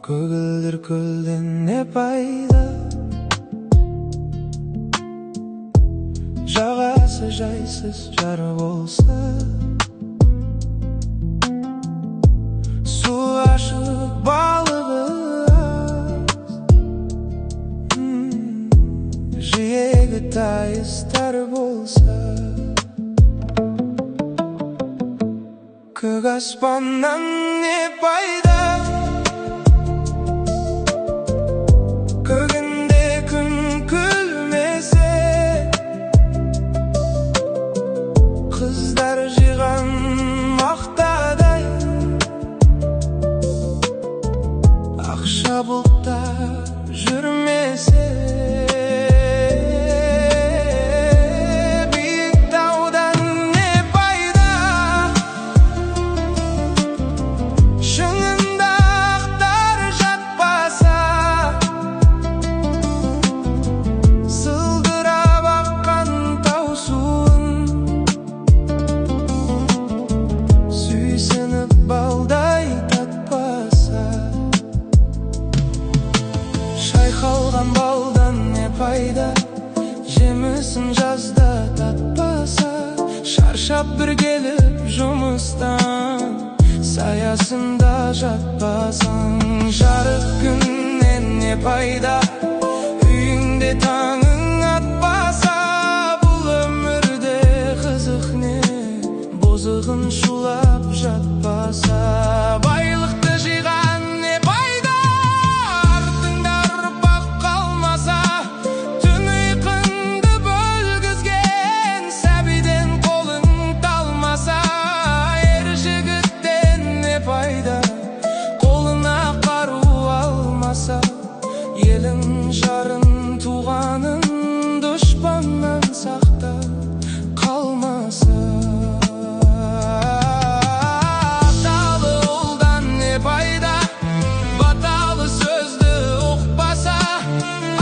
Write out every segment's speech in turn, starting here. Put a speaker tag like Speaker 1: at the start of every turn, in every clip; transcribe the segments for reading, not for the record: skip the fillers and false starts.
Speaker 1: Көгілдір көлден не пайда, жағасы жайсыз жар болса, су ашық балығы аз, жиегі тайыстар болса, көк аспаннан не пайда, көгінде күн күлмесе, қыздар жиған мақтадай, ақша бұлттар жүрмесе, биік таудан не пайда, шыңында ақтар жатпаса, сылдырап аққан тау суын сүйсініп балдай татпаса, шайқалған балдан не пайда, жемісін жазда татпаса, шаршап бір келіп жұмыстан саясында жатпасаң, жарық күннен не пайда, үйіңде таңың атпаса, бұл өмірде қызық не, бозығын шулап жатпаса, байлықты жиған не пайда, артыңда ұрпақ қалмаса, түн ұйқыңды бөлгізген сәбиден қолың талмаса, ер жігіттен не пайда, қолына қару алмаса, елің жарын туғанын дұшпаннан сақта қалмаса, аталы ұлдан не пайда, баталы сөзді ұқпаса,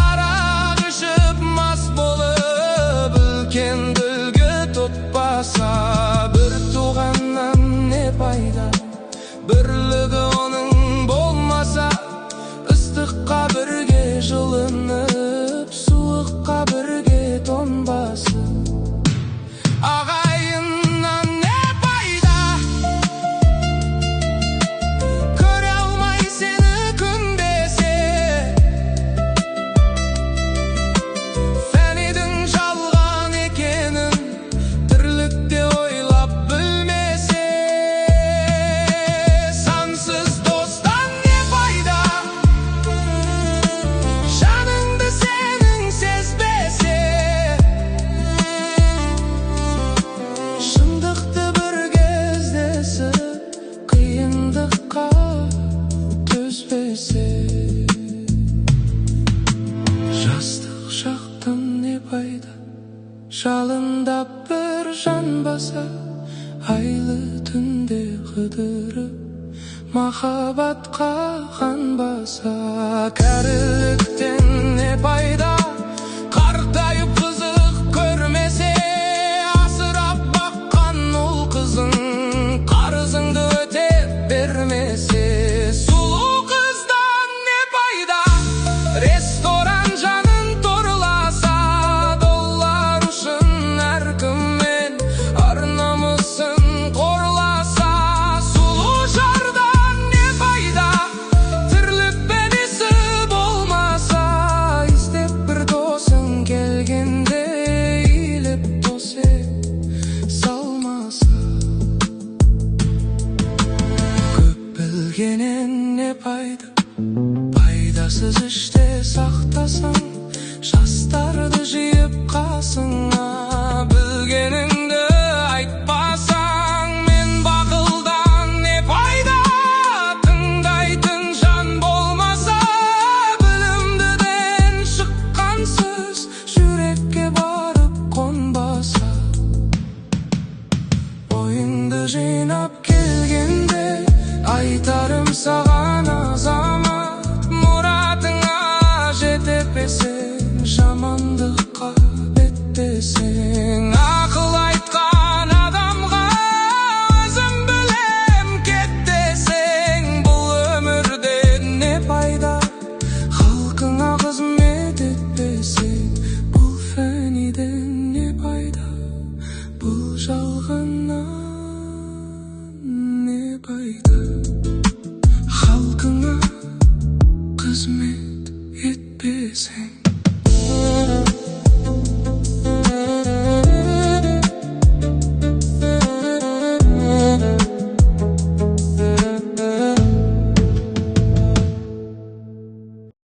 Speaker 1: арақ ішіп мас болып үлкенді үлгі тұтпаса, бір туғаннан не пайда, бірлігі оның болмаса, ыстыққа бірге жылынып, суыққа бірге тоңбасы, ағайыннан не пайда, көре алмай сені күндесе, фәнидің жалған екенін тірлікте ойлап білмесе, сансыз достан не пайда, жаныңды сенің сезбесе, шындықты бірге іздесіп, қиындыққа төзбесе, жастық шақтан не пайда, жалындап бір жанбаса, айлы түнде қыдырып, махаббатқа қанбаса, кәріліктен не пайда, қартайып қызық көрмесе, асырап баққан ұл қызың қарызыңды өтеп бермесе, сұлу қыздан не пайда, ресторан жанын торласа, доллар үшін әркіммен ар-намысын қорласа, сұлу жардан не пайда, тірлік бейнесі болмаса, іздеп бір досың келгенде иіліп төсек салмаса, көп білгеннен не пайда, пайдасыз іште сақтасаң, жастарды жиып қасыңа, білгенің